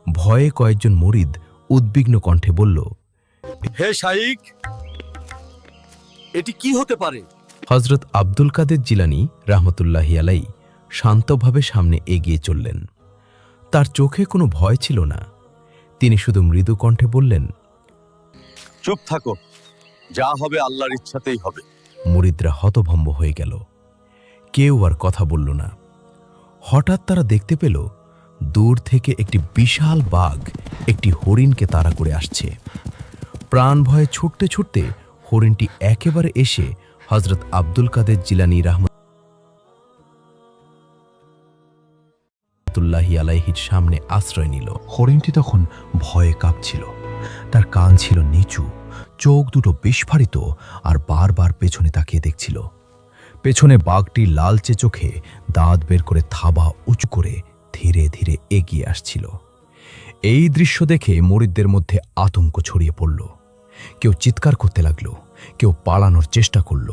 ভয়ে কয়েকজন মুরিদ উদ্বিগ্ন কণ্ঠে বলল, হে শাইখ, এটি কি হতে পারে? হজরত আব্দুল কাদের জিলানী রহমতুল্লাহি আলাইহি শান্তভাবে সামনে এগিয়ে চললেন। তার চোখে কোনো ভয় ছিল না। তিনি শুধু মৃদু কণ্ঠে বললেন, চুপ থাকো, যা হবে আল্লাহর ইচ্ছাতেই হবে। মুরিদরা হতভম্ব হয়ে গেল। কেউ আর কথা বলল না। হঠাৎ তারা দেখতে পেল দূর থেকে একটি বিশাল বাঘ একটি হরিণকে তাড়া করে আসছে। প্রাণ ভয়ে ছুটতে ছুটতে হরিণটি একেবারে এসে হযরত আব্দুল কাদের জিলানী রাহমাতুল্লাহি আলাইহির সামনে আশ্রয় নিল। হরিণটি তখন ভয়ে কাঁপছিল, তার কান ছিল নিচু, চোখ দুটো বিস্ফারিত আর বারবার পেছনে তাকিয়ে দেখছিল। পেছনে বাঘটি লালচে চোখে দাঁত বের করে থাবা উঁচু করে ধীরে ধীরে এগিয়ে আসছিল। এই দৃশ্য দেখে মুরিদদের মধ্যে আতঙ্ক ছড়িয়ে পড়ল। কেউ চিৎকার করতে লাগলো, কেউ পালানোর চেষ্টা করল,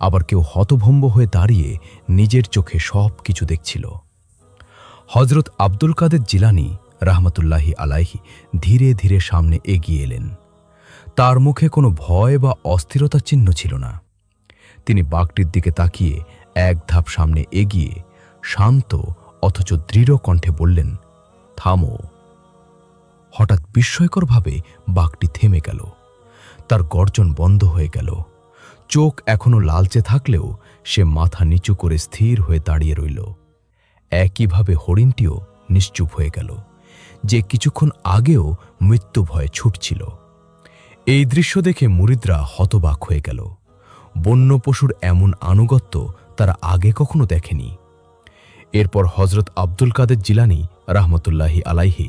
আবার কেউ হতভম্ব হয়ে দাঁড়িয়ে নিজের চোখে সব কিছু দেখছিল। হযরত আব্দুল কাদের জিলানী রাহমাতুল্লাহি আলাইহি ধীরে ধীরে সামনে এগিয়ে এলেন। তার মুখে কোনো ভয় বা অস্থিরতার চিহ্ন ছিল না। তিনি বাঘটির দিকে তাকিয়ে এক ধাপ সামনে এগিয়ে শান্ত অথচ দৃঢ় কণ্ঠে বললেন, থামো। হঠাৎ বিস্ময়করভাবে বাঘটি থেমে গেল। তার গর্জন বন্ধ হয়ে গেল। চোখ এখনো লালচে থাকলেও সে মাথা নিচু করে স্থির হয়ে দাঁড়িয়ে রইল। একইভাবে হরিণটিও নিশ্চুপ হয়ে গেল, যে কিছুক্ষণ আগেও মৃত্যু ভয়ে ছুটছিল। এই দৃশ্য দেখে মুরিদরা হতবাক হয়ে গেল। বন্য পশুর এমন আনুগত্য তারা আগে কখনো দেখেনি। এরপর হযরত আব্দুল কাদের জিলানী রাহমাতুল্লাহি আলাইহি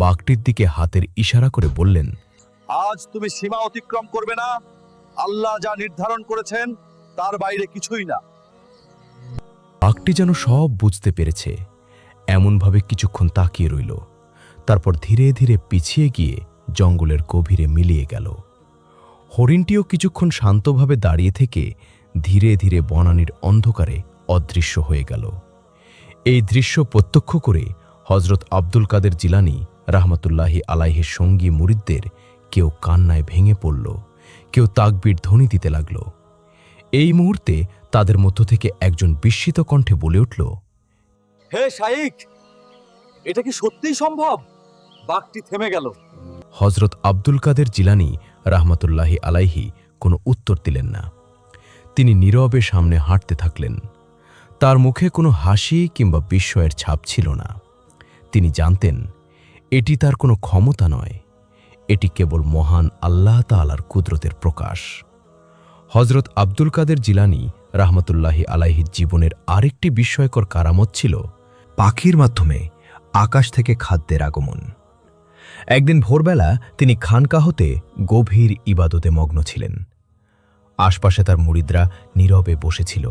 বাঘটির দিকে হাতের ইশারা করে বললেন, আজ তুমি সীমা অতিক্রম করবে না। আল্লাহ যা নির্ধারণ করেছেন তার বাইরে কিছুই না। বাঘটি যেন সব বুঝতে পেরেছে, এমনভাবে কিছুক্ষণ তাকিয়ে রইল। তারপর ধীরে ধীরে পিছিয়ে গিয়ে জঙ্গলের গভীরে মিলিয়ে গেল। হরিণটিও কিছুক্ষণ শান্তভাবে দাঁড়িয়ে থেকে ধীরে ধীরে বনানীর অন্ধকারে অদৃশ্য হয়ে গেল। এই দৃশ্য প্রত্যক্ষ করে হযরত আব্দুল কাদের জিলানী রাহমাতুল্লাহি আলাইহির সঙ্গী মুরিদদের কেউ কান্নায় ভেঙে পড়ল, কেউ তাকবীর ধ্বনি দিতে লাগল। এই মুহূর্তে তাদের মধ্য থেকে একজন বিস্মিত কণ্ঠে বলে উঠল, হে শাইখ, এটা কি সত্যিই সম্ভব? বাঘটি থেমে গেল। হযরত আব্দুল কাদের জিলানী রাহমাতুল্লাহি আলাইহি কোনো উত্তর দিলেন না। তিনি নীরবে সামনে হাঁটতে থাকলেন। তার মুখে কোনো হাসি কিংবা বিস্ময়ের ছাপ ছিল না। তিনি জানতেন এটি তার কোনো ক্ষমতা নয়, এটি কেবল মহান আল্লাহ তাআলার কুদরতের প্রকাশ। হযরত আব্দুল কাদের জিলানী রাহমাতুল্লাহি আলাইহির জীবনের আরেকটি বিস্ময়কর কারামত ছিল পাখির মাধ্যমে আকাশ থেকে খাদ্যের আগমন। একদিন ভোরবেলা তিনি খানকাহতে গভীর ইবাদতে মগ্ন ছিলেন। আশপাশে তার মুরিদরা নীরবে বসেছিল।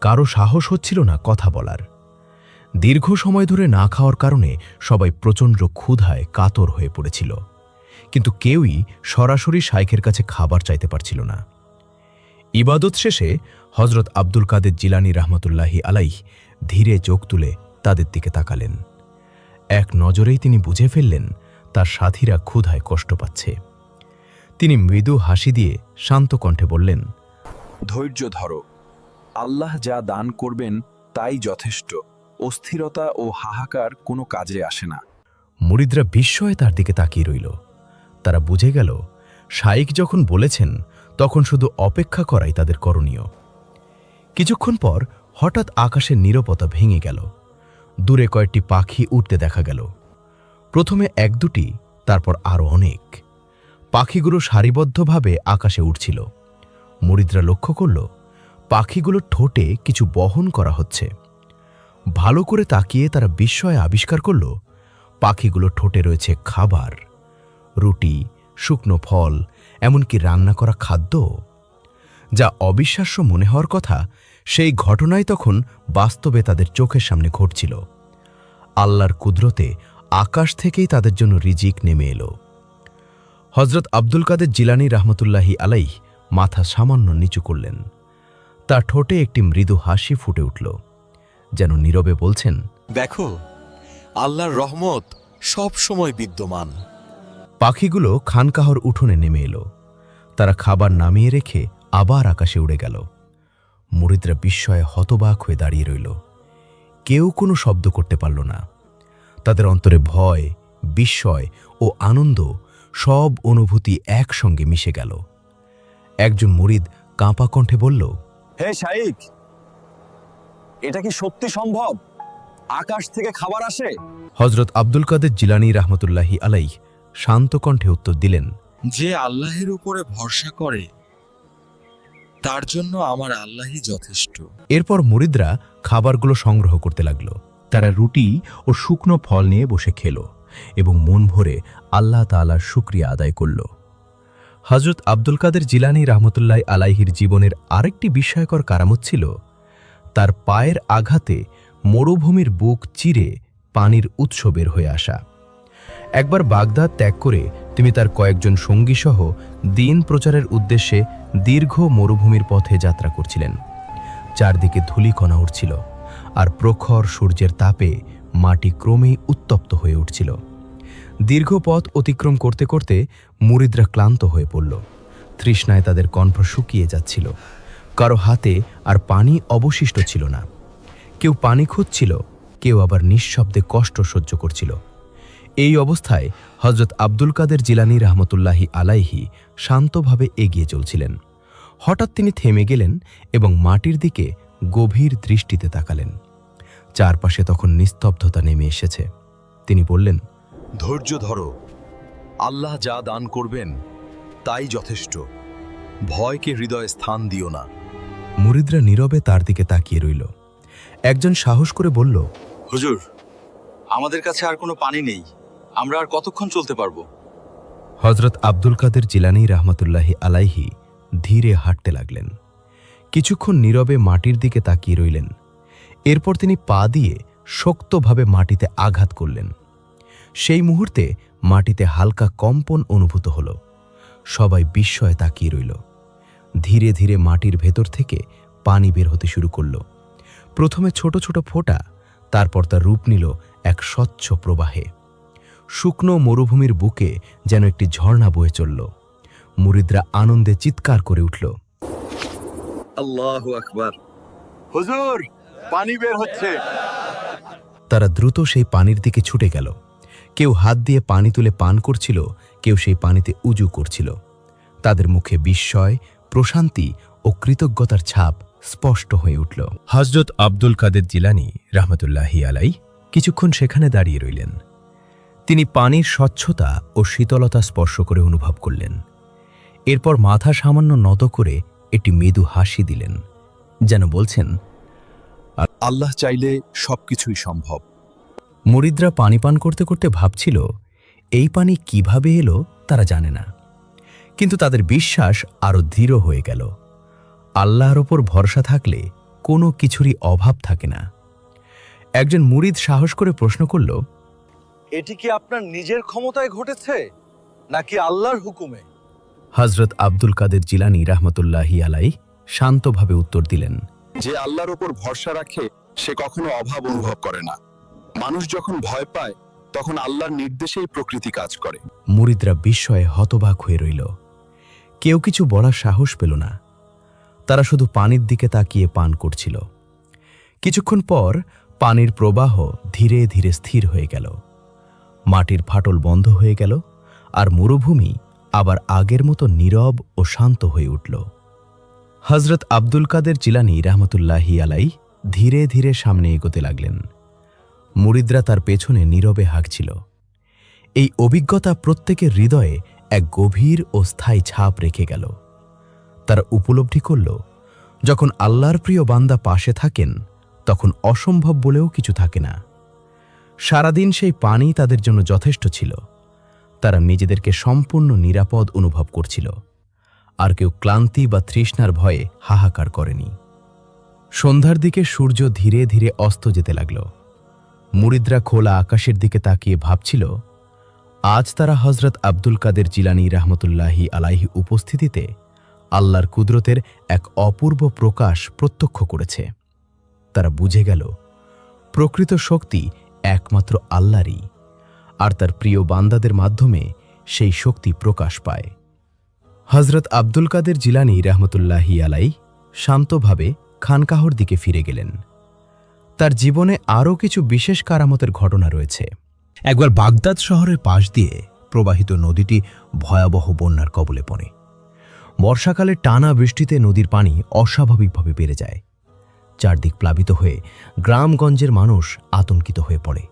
কারো সাহস হচ্ছিল না কথা বলার। দীর্ঘ সময় ধরে না খাওয়ার কারণে সবাই প্রচণ্ড ক্ষুধায় কাতর হয়ে পড়েছিল, কিন্তু কেউই সরাসরি শাইখের কাছে খাবার চাইতে পারছিল না। ইবাদত শেষে হযরত আব্দুল কাদের জিলানী রাহমাতুল্লাহি আলাইহি ধীরে চোখ তুলে তাদের দিকে তাকালেন। এক নজরেই তিনি বুঝে ফেললেন তার সাথীরা ক্ষুধায় কষ্ট পাচ্ছে। তিনি মৃদু হাসি দিয়ে শান্ত কণ্ঠে বললেন, ধৈর্য ধরো, আল্লাহ যা দান করবেন তাই যথেষ্ট। অস্থিরতা ও হাহাকার কোনো কাজে আসে না। মুরিদরা বিস্ময়ে তার দিকে তাকিয়ে রইল। তারা বুঝে গেল শাইখ যখন বলেছেন তখন শুধু অপেক্ষা করাই তাদের করণীয়। কিছুক্ষণ পর হঠাৎ আকাশের নীরবতা ভেঙে গেল। দূরে কয়েকটি পাখি উঠতে দেখা গেল। প্রথমে এক দুটি, তারপর আরো অনেক। পাখিগুলো সারিবদ্ধভাবে আকাশে উঠছিল। মুরিদরা লক্ষ্য করল পাখিগুলোর ঠোঁটে কিছু বহন করা হচ্ছে। ভালো করে তাকিয়ে তারা বিস্ময়ে আবিষ্কার করল পাখিগুলোর ঠোঁটে রয়েছে খাবার, রুটি, শুকনো ফল, এমনকি রান্না করা খাদ্য। যা অবিশ্বাস্য মনে হওয়ার কথা, সেই ঘটনাই তখন বাস্তবে তাদের চোখের সামনে ঘটছিল। আল্লাহর কুদরতে আকাশ থেকেই তাদের জন্য রিজিক নেমে এলো। হযরত আব্দুল কাদের জিলানী রাহমাতুল্লাহি আলাইহি মাথা সামান্য নিচু করলেন। তার ঠোঁটে একটি মৃদু হাসি ফুটে উঠল, যেন নীরবে বলছেন, দেখো, আল্লাহর রহমত সব সময় বিদ্যমান। পাখিগুলো খানকাহর উঠোনে নেমে এলো। তারা খাবার নামিয়ে রেখে আবার আকাশে উড়ে গেল। মুরিদরা বিস্ময়ে হতবাক হয়ে দাঁড়িয়ে রইল। কেউ কোনো শব্দ করতে পারল না। তাদের অন্তরে ভয়, বিস্ময় ও আনন্দ সব অনুভূতি একসঙ্গে মিশে গেল। একজন মুরিদ কাঁপা কণ্ঠে বলল, হে শাইখ, এটা কি সত্যি সম্ভব? আকাশ থেকে খাবার আসে? হজরত আব্দুল কাদের জিলানী রহমতুল্লাহি আলাইহ শান্ত কণ্ঠে উত্তর দিলেন, যে আল্লাহের উপরে ভরসা করে তার জন্য আমার আল্লাহই যথেষ্ট। এরপর মুরিদরা খাবারগুলো সংগ্রহ করতে লাগল। তারা রুটি ও শুকনো ফল নিয়ে বসে খেল এবং মন ভরে আল্লাহ তাআলার শুকরিয়া আদায় করল। হজরত আব্দুল কাদের জিলানী রহমতুল্লাহ আলাইহির জীবনের আরেকটি বিস্ময়কর কারামত ছিল তার পায়ের আঘাতে মরুভূমির বুক চিরে পানির উৎস বের হয়ে আসা। একবার বাগদাদ ত্যাগ করে তিনি তার কয়েকজন সঙ্গীসহ দ্বীন প্রচারের উদ্দেশ্যে দীর্ঘ মরুভূমির পথে যাত্রা করছিলেন। চারদিকে ধূলিকণা উঠছিল আর প্রখর সূর্যের তাপে মাটি ক্রমেই উত্তপ্ত হয়ে উঠছিল। দীর্ঘ পথ অতিক্রম করতে করতে মুরিদরা ক্লান্ত হয়ে পড়ল। তৃষ্ণায় তাদের কণ্ঠ শুকিয়ে যাচ্ছিল। কারো হাতে আর পানি অবশিষ্ট ছিল না। কেউ পানি খুঁজছিল, কেউ আবার নিঃশব্দে কষ্ট সহ্য করছিল। এই অবস্থায় হজরত আব্দুল কাদের জিলানী রহমতুল্লাহি আলাইহি শান্তভাবে এগিয়ে চলছিলেন। হঠাৎ তিনি থেমে গেলেন এবং মাটির দিকে গভীর দৃষ্টিতে তাকালেন। চারপাশে তখন নিস্তব্ধতা নেমে এসেছে। তিনি বললেন, ধৈর্য ধরো, আল্লাহ যা দান করবেন তাই যথেষ্ট। ভয়কে হৃদয়ে স্থান দিও না। মুরিদরা নীরবে তার দিকে তাকিয়ে রইল। একজন সাহস করে বলল, হুজুর, আমাদের কাছে আর কোনো পানি নেই, আমরা আর কতক্ষণ চলতে পারবো? হজরত আব্দুল কাদের জিলানী রহমতুল্লাহি আলাইহি ধীরে হাঁটতে লাগলেন। কিছুক্ষণ নীরবে মাটির দিকে তাকিয়ে রইলেন। এরপর তিনি পা দিয়ে শক্তভাবে মাটিতে আঘাত করলেন। সেই মুহূর্তে মাটিতে হালকা কম্পন অনুভূত হল। সবাই বিস্ময়ে তাকিয়ে রইল। ধীরে ধীরে মাটির ভেতর থেকে পানি বের হতে শুরু করল। প্রথমে ছোট ছোট ফোঁটা, তারপর তার রূপ নিল এক স্বচ্ছ প্রবাহে। শুকনো মরুভূমির বুকে যেন একটি ঝর্ণা বয়ে চলল। মুরিদরা আনন্দে চিৎকার করে উঠল, আল্লাহু আকবার! হুজুর, পানি বের হচ্ছে! তারা দ্রুত সেই পানির দিকে ছুটে গেল। কেউ হাত দিয়ে পানি তুলে পান করছিল, কেউ সেই পানিতে উজু করছিল। তাদের মুখে বিস্ময়, প্রশান্তি ও কৃতজ্ঞতার ছাপ স্পষ্ট হয়ে উঠল। হজরত আব্দুল কাদের জিলানী রহমতুল্লাহি আলাই কিছুক্ষণ সেখানে দাঁড়িয়ে রইলেন। তিনি পানির স্বচ্ছতা ও শীতলতা স্পর্শ করে অনুভব করলেন। এরপর মাথা সামান্য নত করে একটি মৃদু হাসি দিলেন, যেন বলছেন, আল্লাহ চাইলে সবকিছুই সম্ভব। মুরিদরা পানি পান করতে করতে ভাবছিল, এই পানি কিভাবে এলো তারা জানে না, কিন্তু তাদের বিশ্বাস আরও দৃঢ় হয়ে গেল। আল্লাহর ওপর ভরসা থাকলে কোনো কিছুরই অভাব থাকে না। একজন মুরিদ সাহস করে প্রশ্ন করল, এটি কি আপনার নিজের ক্ষমতায় ঘটেছে নাকি আল্লাহর হুকুমে? হজরত আব্দুল কাদের জিলানী রহমতুল্লাহি আলাই শান্তভাবে উত্তর দিলেন, যে আল্লাহর উপর ভরসা রাখে সে কখনো অভাব অনুভব করে না। মানুষ যখন ভয় পায় তখন আল্লাহর নির্দেশেই প্রকৃতি কাজ করে। মুরিদরা বিস্ময়ে হতবাক হয়ে রইল। কেউ কিছু বলার সাহস পেল না। তারা শুধু পানির দিকে তাকিয়ে পান করছিল। কিছুক্ষণ পর পানির প্রবাহ ধীরে ধীরে স্থির হয়ে গেল। মাটির ফাটল বন্ধ হয়ে গেল আর মরুভূমি আবার আগের মতো নীরব ও শান্ত হয়ে উঠল। হজরত আব্দুল কাদের জিলানী রহমতুল্লাহি আলাই ধীরে ধীরে সামনে এগোতে লাগলেন। মুরিদরা তার পেছনে নীরবে হাঁকছিল। এই অভিজ্ঞতা প্রত্যেকের হৃদয়ে এক গভীর ও স্থায়ী ছাপ রেখে গেল। তারা উপলব্ধি করল, যখন আল্লাহর প্রিয় বান্দা পাশে থাকেন তখন অসম্ভব বলেও কিছু থাকে না। সারাদিন সেই পানি তাদের জন্য যথেষ্ট ছিল। তারা নিজেদেরকে সম্পূর্ণ নিরাপদ অনুভব করছিল, আর কেউ ক্লান্তি বা তৃষ্ণার ভয়ে হাহাকার করেনি। সন্ধ্যার দিকে সূর্য ধীরে ধীরে অস্ত যেতে লাগল। মুরিদরা খোলা আকাশের দিকে তাকিয়ে ভাবছিল, আজ তারা হজরত আব্দুল কাদের জিলানী রহমতুল্লাহি আলাইহি উপস্থিতিতে আল্লাহর কুদরতের এক অপূর্ব প্রকাশ প্রত্যক্ষ করেছে। তারা বুঝে গেল, প্রকৃত শক্তি একমাত্র আল্লাহরই, আর তার প্রিয় বান্দাদের মাধ্যমে সেই শক্তি প্রকাশ পায়। হজরত আব্দুল কাদের জিলানী রহমতুল্লাহি আলাই শান্তভাবে খানকাহর দিকে ফিরে গেলেন। তার জীবনে আরও কিছু বিশেষ কারামতের ঘটনা রয়েছে। একবার বাগদাদ শহরের পাশ দিয়ে প্রবাহিত নদীটি ভয়াবহ বন্যার কবলে পড়ে। বর্ষাকালে টানা বৃষ্টিতে নদীর পানি অস্বাভাবিকভাবে বেড়ে যায়। চারদিক প্লাবিত হয়ে গ্রামগঞ্জের মানুষ আতঙ্কিত হয়ে পড়ে।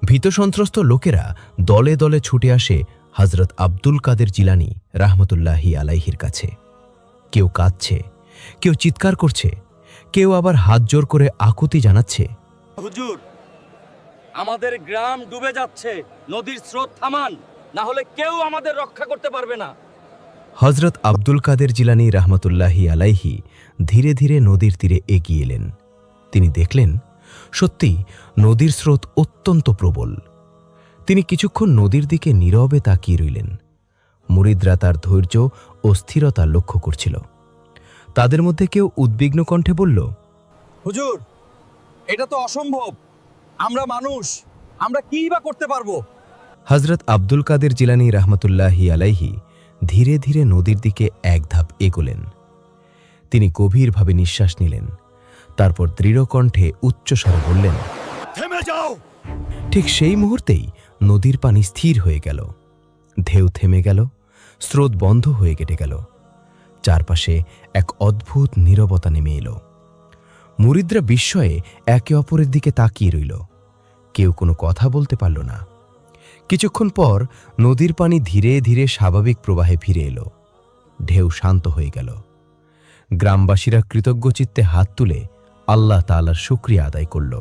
ভীতসন্ত্রস্ত লোকেরা দলে দলে ছুটে আসে হযরত আব্দুল কাদের জিলানী রাহমাতুল্লাহি আলাইহির কাছে। কেউ কাঁদছে, কেউ চিৎকার করছে, কেউ আবার হাত জোর করে আকুতি জানাচ্ছে। হুজুর, আমাদের গ্রাম ডুবে যাচ্ছে, নদীর স্রোত থামান, না হলে কেউ আমাদের রক্ষা করতে পারবে না। হযরত আব্দুল কাদের জিলানী রাহমাতুল্লাহি আলাইহি ধীরে ধীরে নদীর তীরে এগিয়ে এলেন। তিনি দেখলেন সত্যি নদীর স্রোত অত্যন্ত প্রবল। তিনি কিছুক্ষণ নদীর দিকে নীরবে তাকিয়ে রইলেন। মুরিদরা তার ধৈর্য ও স্থিরতা লক্ষ্য করছিল। তাদের মধ্যে কেউ উদ্বিগ্ন কণ্ঠে বলল, হুজুর, এটা তো অসম্ভব, আমরা মানুষ, আমরা কি বা করতে পারবো? হযরত আব্দুল কাদের জিলানী রাহমাতুল্লাহি আলাইহি ধীরে ধীরে নদীর দিকে এক ধাপ এগোলেন। তিনি গভীরভাবে নিঃশ্বাস নিলেন, তারপর দৃঢ় কণ্ঠে উচ্চস্বরে বললেন, থেমে যাও। ঠিক সেই মুহূর্তেই নদীর পানি স্থির হয়ে গেল। ঢেউ থেমে গেল, স্রোত বন্ধ হয়ে কেটে গেল। চারপাশে এক অদ্ভুত নীরবতা নেমে এলো। মুরিদরা বিস্ময়ে একে অপরের দিকে তাকিয়ে রইল। কেউ কোনো কথা বলতে পারল না। কিছুক্ষণ পর নদীর পানি ধীরে ধীরে স্বাভাবিক প্রবাহে ফিরে এলো। ঢেউ শান্ত হয়ে গেল। গ্রামবাসীরা কৃতজ্ঞচিত্তে হাত তুলে আল্লাহ তাআলার শুকরিয়া আদায় করল।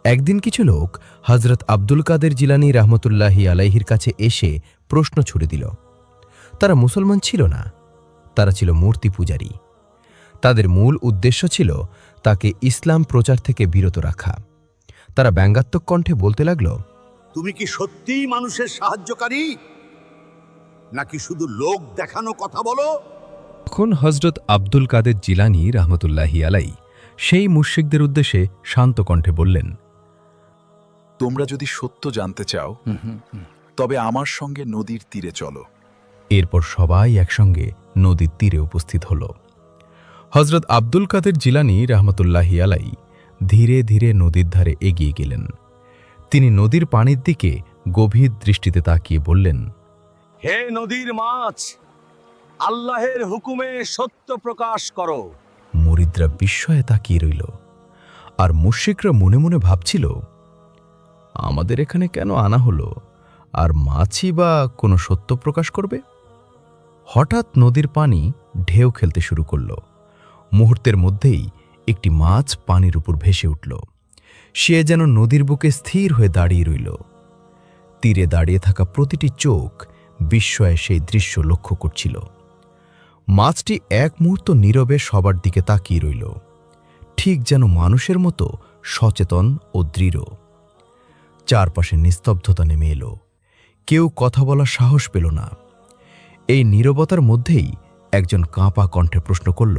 একদিন কিছু লোক হযরত আব্দুল কাদের জিলানী রাহমাতুল্লাহি আলাইহির কাছে এসে প্রশ্ন ছুড়ে দিল। তারা মুসলমান ছিল না, তারা ছিল মূর্তি পূজারী। তাদের মূল উদ্দেশ্য ছিল তাকে ইসলাম প্রচার থেকে বিরত রাখা। তারা ব্যঙ্গাত্মক কণ্ঠে বলতে লাগল, তুমি কি সত্যিই মানুষের সাহায্যকারী, নাকি শুধু লোক দেখানো কথা বলো? তখন হযরত আব্দুল কাদের জিলানী রাহমাতুল্লাহি আলাই সেই মুশরিকদের উদ্দেশ্যে শান্ত কণ্ঠে বললেন, তোমরা যদি সত্য জানতে চাও তবে আমার সঙ্গে নদীর তীরে চলো। এরপর সবাই একসঙ্গে নদীর তীরে উপস্থিত হল। হযরত আব্দুল কাদের জিলানী রাহমাতুল্লাহি আলাই ধীরে ধীরে নদীর ধারে এগিয়ে গেলেন। তিনি নদীর পানির দিকে গভীর দৃষ্টিতে তাকিয়ে বললেন, হে নদীর মাছ, আল্লাহের হুকুমে সত্য প্রকাশ করো। মুরিদরা বিস্ময়ে তাকিয়ে রইল। আর মুশরিকরা মনে মনে ভাবছিল, আমাদের এখানে কেন আনা হলো, আর মাছই বা কোনো সত্য প্রকাশ করবে? হঠাৎ নদীর পানি ঢেউ খেলতে শুরু করল। মুহূর্তের মধ্যেই একটি মাছ পানির উপর ভেসে উঠল। সে যেন নদীর বুকে স্থির হয়ে দাঁড়িয়ে রইল। তীরে দাঁড়িয়ে থাকা প্রতিটি চোখ বিস্ময়ে সেই দৃশ্য লক্ষ্য করছিল। মাছটি এক মুহূর্ত নীরবে সবার দিকে তাকিয়ে রইল, ঠিক যেন মানুষের মতো সচেতন ও দৃঢ়। চারপাশে নিস্তব্ধতা নেমে এলো। কেউ কথা বলার সাহস পেল না। এই নীরবতার মধ্যেই একজন কাঁপা কণ্ঠে প্রশ্ন করল,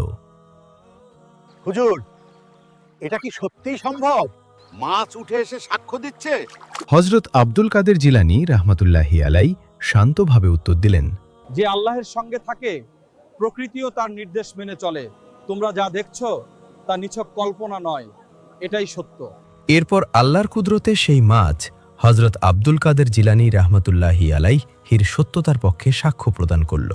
হুজুর, এটা কি সত্যিই সম্ভব? মাছ উঠে এসে সাক্ষ্য দিচ্ছে? হযরত আব্দুল কাদের জিলানী রাহমাতুল্লাহি আলাই শান্তভাবে উত্তর দিলেন, যে আল্লাহের সঙ্গে থাকে, প্রকৃতিও তার নির্দেশ মেনে চলে। তোমরা যা দেখছো তা নিছক কল্পনা নয়, এটাই সত্য। এরপর আল্লাহর কুদরতে সেই মাছ হযরত আব্দুল কাদের জিলানী রাহমাতুল্লাহি আলাইহির সত্যতার পক্ষে সাক্ষ্য প্রদান করল।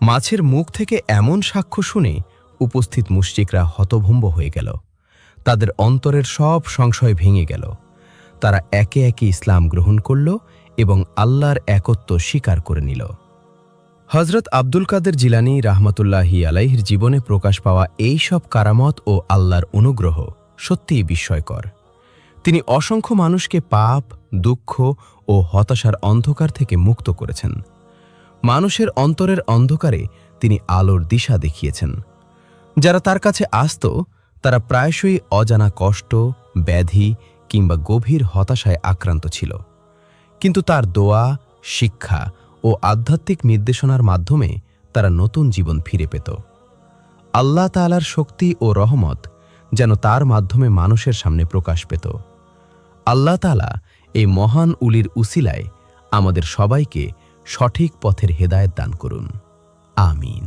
মাছের মুখ থেকে এমন সাক্ষ্য শুনে উপস্থিত মুশরিকরা হতভম্ব হয়ে গেল। তাদের অন্তরের সব সংশয় ভেঙে গেল। তারা একে একে ইসলাম গ্রহণ করল এবং আল্লাহর একত্ব স্বীকার করে নিল। হযরত আব্দুল কাদের জিলানী রাহমাতুল্লাহি আলাইহির জীবনে প্রকাশ পাওয়া এই সব কারামত ও আল্লাহর অনুগ্রহ সত্যিই বিস্ময়কর। তিনি অসংখ্য মানুষকে পাপ, দুঃখ ও হতাশার অন্ধকার থেকে মুক্ত করেছেন। মানুষের অন্তরের অন্ধকারে তিনি আলোর দিশা দেখিয়েছেন। যারা তার কাছে আসত তারা প্রায়শই অজানা কষ্ট, ব্যাধি কিংবা গভীর হতাশায় আক্রান্ত ছিল। কিন্তু তার দোয়া, শিক্ষা ও আধ্যাত্মিক নির্দেশনার মাধ্যমে তারা নতুন জীবন ফিরে পেত। আল্লাহ তাআলার শক্তি ও রহমত যেন তার মাধ্যমে মানুষের সামনে প্রকাশ পেত। আল্লাহ তাআলা এই মহান উলির উসিলায় আমাদের সবাইকে সঠিক পথের হেদায়েত দান করুন। আমিন।